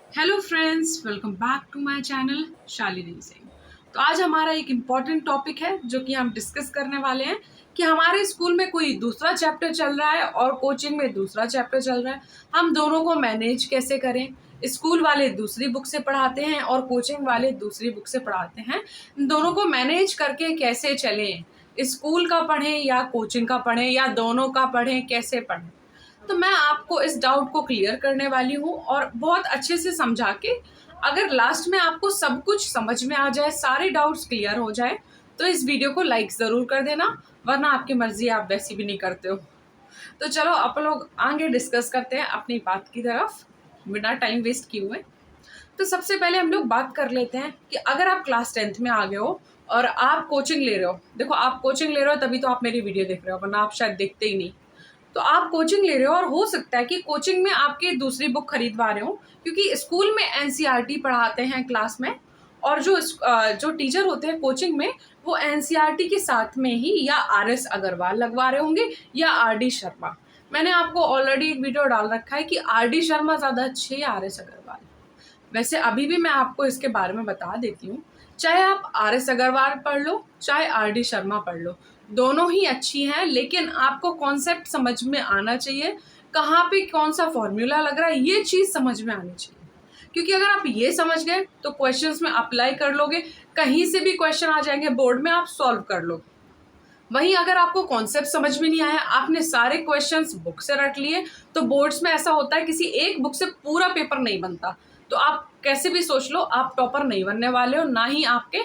Hello friends, welcome back to my channel Shalini Singh. तो आज हमारा एक इम्पॉर्टेंट टॉपिक है जो कि हम डिस्कस करने वाले हैं कि हमारे स्कूल में कोई दूसरा चैप्टर चल रहा है और कोचिंग में दूसरा चैप्टर चल रहा है। हम दोनों को मैनेज कैसे करें। स्कूल वाले दूसरी बुक से पढ़ाते हैं और कोचिंग वाले दूसरी बुक से पढ़ाते हैं। दोनों को मैनेज करके कैसे चलें, स्कूल का पढ़ें या कोचिंग का पढ़ें या दोनों का पढ़ें, कैसे पढ़ें। तो मैं आपको इस डाउट को क्लियर करने वाली हूँ और बहुत अच्छे से समझा के, अगर लास्ट में आपको सब कुछ समझ में आ जाए, सारे डाउट्स क्लियर हो जाए, तो इस वीडियो को लाइक ज़रूर कर देना, वरना आपकी मर्जी, आप वैसी भी नहीं करते हो। तो चलो आप लोग आगे डिस्कस करते हैं अपनी बात की तरफ, बिना टाइम वेस्ट किए हुए। तो सबसे पहले हम लोग बात कर लेते हैं कि अगर आप क्लास 10th में आ गए हो और आप कोचिंग ले रहे हो, देखो आप कोचिंग ले रहे हो तभी तो आप मेरी वीडियो देख रहे हो, वरना आप शायद देखते ही नहीं। तो आप कोचिंग ले रहे हो और हो सकता है कि कोचिंग में आपके दूसरी बुक खरीदवा रहे हो, क्योंकि स्कूल में एनसीईआरटी पढ़ाते हैं क्लास में, और जो टीचर होते हैं कोचिंग में वो एनसीईआरटी के साथ में ही या आरएस अग्रवाल लगवा रहे होंगे या आरडी शर्मा। मैंने आपको ऑलरेडी एक वीडियो डाल रखा है कि आरडी शर्मा ज़्यादा अच्छे या आरएस अग्रवाल। वैसे अभी भी मैं आपको इसके बारे में बता देती हूँ। चाहे आप आरएस अग्रवाल पढ़ लो चाहे आरडी शर्मा पढ़ लो, दोनों ही अच्छी हैं, लेकिन आपको कॉन्सेप्ट समझ में आना चाहिए, कहाँ पे कौन सा फॉर्मूला लग रहा है, ये चीज़ समझ में आनी चाहिए। क्योंकि अगर आप ये समझ गए तो क्वेश्चंस में अप्लाई कर लोगे, कहीं से भी क्वेश्चन आ जाएंगे बोर्ड में, आप सॉल्व कर लोगे। वहीं अगर आपको कॉन्सेप्ट समझ में नहीं आया, आपने सारे क्वेश्चंस बुक से रट लिए, तो बोर्ड्स में ऐसा होता है किसी एक बुक से पूरा पेपर नहीं बनता। तो आप कैसे भी सोच लो, आप टॉपर नहीं बनने वाले हो, ना ही आपके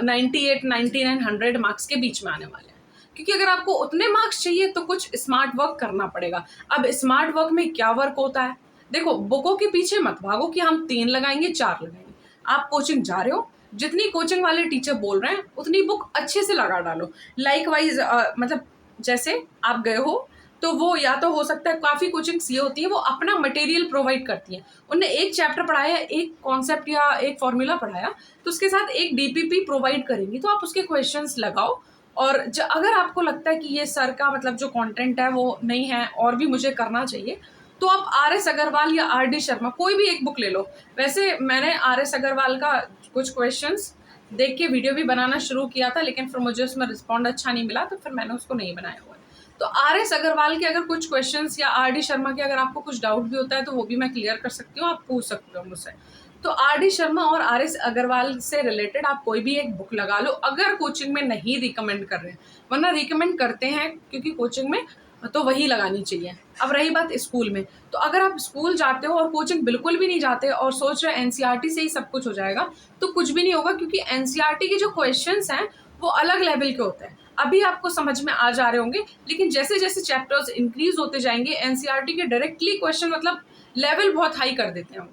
98, 99, 100 मार्क्स के बीच में आने वाले हैं। क्योंकि अगर आपको उतने मार्क्स चाहिए तो कुछ स्मार्ट वर्क करना पड़ेगा। अब स्मार्ट वर्क में क्या वर्क होता है, देखो बुकों के पीछे मत भागो कि हम 3 लगाएंगे 4 लगाएंगे। आप कोचिंग जा रहे हो, जितनी कोचिंग वाले टीचर बोल रहे हैं उतनी बुक अच्छे से लगा डालो। लाइक वाइज मतलब जैसे आप गए हो तो वो या तो हो सकता है, काफ़ी कोचिंग्स ये होती है वो अपना मटेरियल प्रोवाइड करती हैं। उनने एक चैप्टर पढ़ाया, एक कॉन्सेप्ट या एक फॉर्मूला पढ़ाया, तो उसके साथ एक डीपीपी प्रोवाइड करेंगी, तो आप उसके क्वेश्चंस लगाओ। और अगर आपको लगता है कि ये सर का मतलब जो कंटेंट है वो नहीं है और भी मुझे करना चाहिए, तो आप आरएस अग्रवाल या आरडी शर्मा कोई भी एक बुक ले लो। वैसे मैंने आरएस अग्रवाल का कुछ क्वेश्चंस देख के वीडियो भी बनाना शुरू किया था, लेकिन फिर मुझे उसमें रिस्पॉन्ड अच्छा नहीं मिला, तो फिर मैंने उसको नहीं बनाया हुआ है। तो आरएस अग्रवाल के अगर कुछ क्वेश्चंस या आरडी शर्मा के अगर आपको कुछ डाउट भी होता है तो वो भी मैं क्लियर कर सकती हूँ, आप पूछ सकते हो मुझसे। तो आरडी शर्मा और आरएस अग्रवाल से रिलेटेड आप कोई भी एक बुक लगा लो, अगर कोचिंग में नहीं रिकमेंड कर रहे हैं, वरना रिकमेंड करते हैं क्योंकि कोचिंग में, तो वही लगानी चाहिए। अब रही बात स्कूल में, तो अगर आप स्कूल जाते हो और कोचिंग बिल्कुल भी नहीं जाते और सोच रहे हैं एनसीईआरटी से ही सब कुछ हो जाएगा, तो कुछ भी नहीं होगा, क्योंकि एनसीईआरटी के जो क्वेश्चंस हैं वो अलग लेवल के होते हैं। अभी आपको समझ में आ जा रहे होंगे, लेकिन जैसे जैसे चैप्टर्स इंक्रीज होते जाएंगे एनसीईआरटी के डायरेक्टली क्वेश्चन मतलब लेवल बहुत हाई कर देते हैं।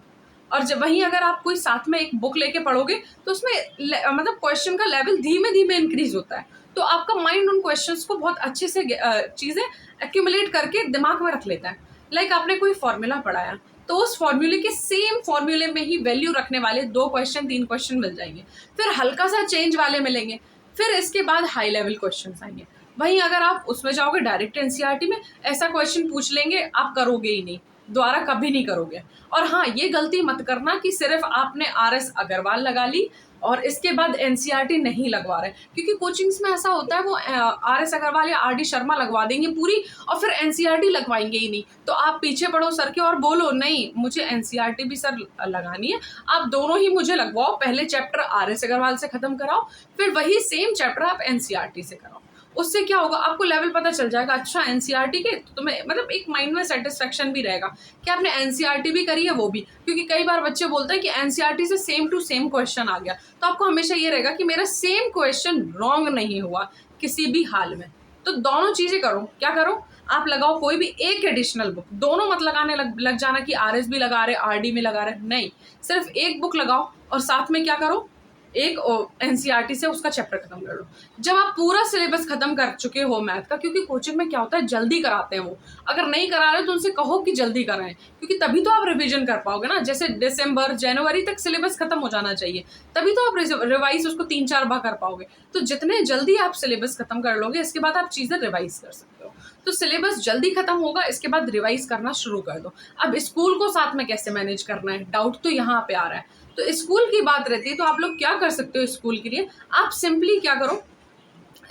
और जब वहीं अगर आप कोई साथ में एक बुक लेके पढ़ोगे तो उसमें मतलब क्वेश्चन का लेवल धीमे धीमे इंक्रीज होता है, तो आपका माइंड उन क्वेश्चंस को बहुत अच्छे से चीज़ें एक्यूमुलेट करके दिमाग में रख लेता है। लाइक आपने कोई फॉर्मूला पढ़ाया, तो उस फॉर्मूले के सेम फॉर्मूले में ही वैल्यू रखने वाले 2 क्वेश्चन 3 क्वेश्चन मिल जाएंगे, फिर हल्का सा चेंज वाले मिलेंगे, फिर इसके बाद हाई लेवल क्वेश्चन आएंगे। वहीं अगर आप उसमें जाओगे डायरेक्ट एनसीईआरटी में, ऐसा क्वेश्चन पूछ लेंगे आप करोगे ही नहीं, दोबारा कभी नहीं करोगे। और हाँ, ये गलती मत करना कि सिर्फ आपने आरएस अग्रवाल लगा ली और इसके बाद एनसीईआरटी नहीं लगवा रहे, क्योंकि कोचिंग्स में ऐसा होता है वो आरएस अग्रवाल या आरडी शर्मा लगवा देंगे पूरी और फिर एनसीईआरटी लगवाएंगे ही नहीं। तो आप पीछे पड़ो सर के और बोलो नहीं मुझे एनसीईआरटी भी सर लगानी है, आप दोनों ही मुझे लगवाओ, पहले चैप्टर आरएस अग्रवाल से खत्म कराओ, फिर वही सेम चैप्टर आप एनसीईआरटी से कराओ। उससे क्या होगा, आपको लेवल पता चल जाएगा, अच्छा एनसीईआरटी के, तो तुम्हें मतलब एक माइंड में सेटिस्फेक्शन भी रहेगा कि आपने एनसीईआरटी भी करी है वो भी। क्योंकि कई बार बच्चे बोलते हैं कि एनसीईआरटी से सेम टू सेम क्वेश्चन आ गया, तो आपको हमेशा ये रहेगा कि मेरा सेम क्वेश्चन रॉन्ग नहीं हुआ किसी भी हाल में। तो दोनों चीज़ें करो, क्या करो, आप लगाओ कोई भी एक एडिशनल बुक, दोनों मत लगाने लग जाना कि आरएस भी लगा रहे आरडी में लगा रहे, नहीं, सिर्फ एक बुक लगाओ और साथ में क्या करो, एक एनसीईआरटी से उसका चैप्टर खत्म कर लो। जब आप पूरा सिलेबस खत्म कर चुके हो मैथ का, क्योंकि कोचिंग में क्या होता है जल्दी कराते हैं वो, अगर नहीं करा रहे तो उनसे कहो कि जल्दी कराएं, क्योंकि तभी तो आप रिवीजन कर पाओगे ना। जैसे दिसंबर जनवरी तक सिलेबस खत्म हो जाना चाहिए, तभी तो आप रिवाइज उसको 3-4 बार कर पाओगे। तो जितने जल्दी आप सिलेबस खत्म कर लोगे इसके बाद आप चीज़ें रिवाइज कर सकते हो। तो सिलेबस जल्दी खत्म होगा, इसके बाद रिवाइज करना शुरू कर दो। अब स्कूल को साथ में कैसे मैनेज करना है, डाउट तो यहाँ पे आ रहा है। तो स्कूल की बात रहती है तो आप लोग क्या कर सकते हो स्कूल के लिए, आप सिंपली क्या करो,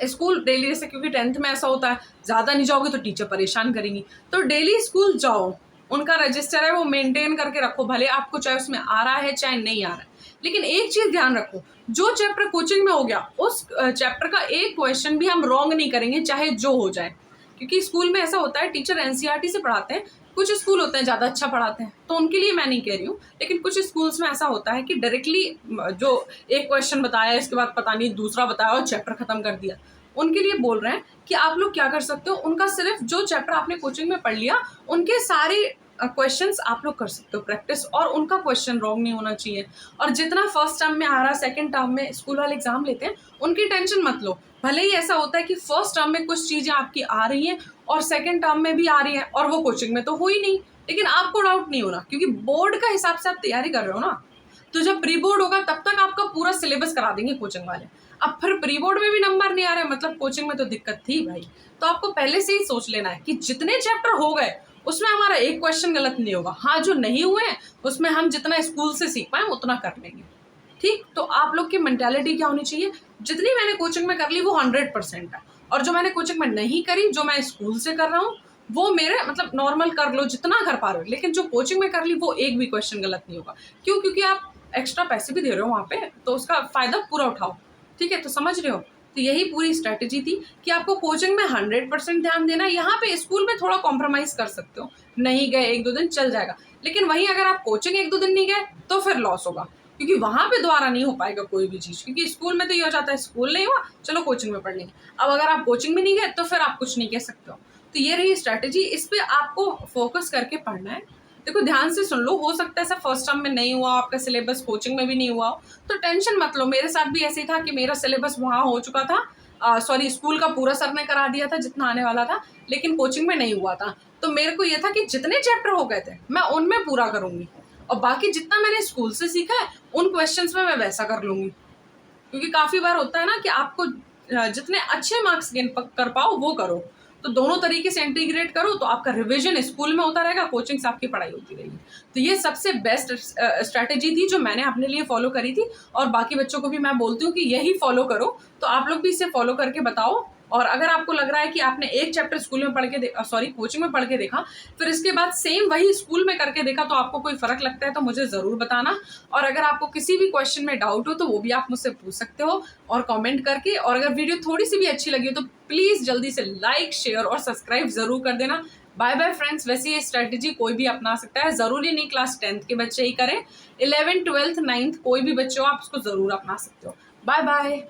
स्कूल डेली, जैसे क्योंकि 10th में ऐसा होता है ज़्यादा नहीं जाओगे तो टीचर परेशान करेंगी, तो डेली स्कूल जाओ, उनका रजिस्टर है वो मेंटेन करके रखो, भले आपको चाहे उसमें आ रहा है चाहे नहीं आ रहा है। लेकिन एक चीज़ ध्यान रखो, जो चैप्टर कोचिंग में हो गया उस चैप्टर का एक क्वेश्चन भी हम रॉन्ग नहीं करेंगे, चाहे जो हो जाए। क्योंकि स्कूल में ऐसा होता है, टीचर एनसीईआरटी से पढ़ाते हैं, कुछ स्कूल होते हैं ज़्यादा अच्छा पढ़ाते हैं, तो उनके लिए मैं नहीं कह रही हूँ, लेकिन कुछ स्कूल्स में ऐसा होता है कि डायरेक्टली जो एक क्वेश्चन बताया इसके बाद पता नहीं दूसरा बताया और चैप्टर खत्म कर दिया। उनके लिए बोल रहे हैं कि आप लोग क्या कर सकते हो, उनका सिर्फ जो चैप्टर आपने कोचिंग में पढ़ लिया उनके सारे क्वेश्चंस आप लोग कर सकते हो प्रैक्टिस, और उनका क्वेश्चन रॉन्ग नहीं होना चाहिए। और जितना फर्स्ट टर्म में आ रहा, सेकंड टर्म में स्कूल वाले एग्जाम लेते हैं, उनकी टेंशन मत लो। भले ही ऐसा होता है कि फर्स्ट टर्म में कुछ चीज़ें आपकी आ रही हैं और सेकंड टर्म में भी आ रही हैं और वो कोचिंग में तो हो ही नहीं, लेकिन आपको डाउट नहीं होना, क्योंकि बोर्ड का हिसाब से आप तैयारी कर रहे हो ना। तो जब प्री बोर्ड होगा तब तक आपका पूरा सिलेबस करा देंगे कोचिंग वाले। अब फिर प्री बोर्ड में भी नंबर नहीं आ रहे, मतलब कोचिंग में तो दिक्कत थी भाई। तो आपको पहले से ही सोच लेना है कि जितने चैप्टर हो गए उसमें हमारा एक क्वेश्चन गलत नहीं होगा, हाँ जो नहीं हुए हैं उसमें हम जितना स्कूल से सीख पाए उतना कर लेंगे। ठीक, तो आप लोग की मेंटालिटी क्या होनी चाहिए, जितनी मैंने कोचिंग में कर ली वो 100% है, और जो मैंने कोचिंग में नहीं करी, जो मैं स्कूल से कर रहा हूँ वो मेरे मतलब नॉर्मल कर लो जितना कर पा रहे हो, लेकिन जो कोचिंग में कर ली वो एक भी क्वेश्चन गलत नहीं होगा। क्यों? क्योंकि आप एक्स्ट्रा पैसे भी दे रहे हो वहाँ पे, तो उसका फायदा पूरा उठाओ। ठीक है, तो समझ रहे हो। तो यही पूरी स्ट्रैटेजी थी कि आपको कोचिंग में 100% ध्यान देना है। यहाँ पे स्कूल में थोड़ा कॉम्प्रोमाइज कर सकते हो, नहीं गए 1-2 दिन चल जाएगा, लेकिन वहीं अगर आप कोचिंग 1-2 दिन नहीं गए तो फिर लॉस होगा, क्योंकि वहां पे दोबारा नहीं हो पाएगा कोई भी चीज। क्योंकि स्कूल में तो ये हो जाता है, स्कूल नहीं हुआ चलो कोचिंग में पढ़ लेंगे, अब अगर आप कोचिंग में नहीं गए तो फिर आप कुछ नहीं कह सकते हो। तो ये रही स्ट्रैटेजी, इस पे आपको फोकस करके पढ़ना है। देखो ध्यान से सुन लो, हो सकता है सर फर्स्ट टर्म में नहीं हुआ, आपका सिलेबस कोचिंग में भी नहीं हुआ हो, तो टेंशन मत लो। मेरे साथ भी ऐसे ही था कि मेरा सिलेबस वहाँ हो चुका था, सॉरी स्कूल का पूरा सर ने करा दिया था जितना आने वाला था, लेकिन कोचिंग में नहीं हुआ था। तो मेरे को ये था कि जितने चैप्टर हो गए थे मैं उनमें पूरा करूंगी, और बाकी जितना मैंने स्कूल से सीखा है उन क्वेश्चंस में मैं वैसा कर लूंगी। क्योंकि काफ़ी बार होता है ना कि आपको जितने अच्छे मार्क्स गेन कर पाओ वो करो, तो दोनों तरीके से इंटीग्रेट करो, तो आपका रिवीजन स्कूल में होता रहेगा, कोचिंग से आपकी पढ़ाई होती रहेगी। तो ये सबसे बेस्ट स्ट्रैटेजी थी जो मैंने अपने लिए फॉलो करी थी, और बाकी बच्चों को भी मैं बोलती हूँ कि यही फॉलो करो। तो आप लोग भी इसे फॉलो करके बताओ। और अगर आपको लग रहा है कि आपने एक चैप्टर स्कूल में पढ़ के सॉरी कोचिंग में पढ़ के देखा, फिर इसके बाद सेम वही स्कूल में करके देखा, तो आपको कोई फर्क लगता है तो मुझे ज़रूर बताना। और अगर आपको किसी भी क्वेश्चन में डाउट हो तो वो भी आप मुझसे पूछ सकते हो और कमेंट करके। और अगर वीडियो थोड़ी सी भी अच्छी लगी हो तो प्लीज़ जल्दी से लाइक, शेयर और सब्सक्राइब ज़रूर कर देना। Bye bye friends. वैसे ये स्ट्रेटजी कोई भी अपना सकता है, ज़रूरी नहीं क्लास 10th के बच्चे ही करें, 11th, 12th, 9th कोई भी बच्चे हो आप उसको ज़रूर अपना सकते हो। Bye bye.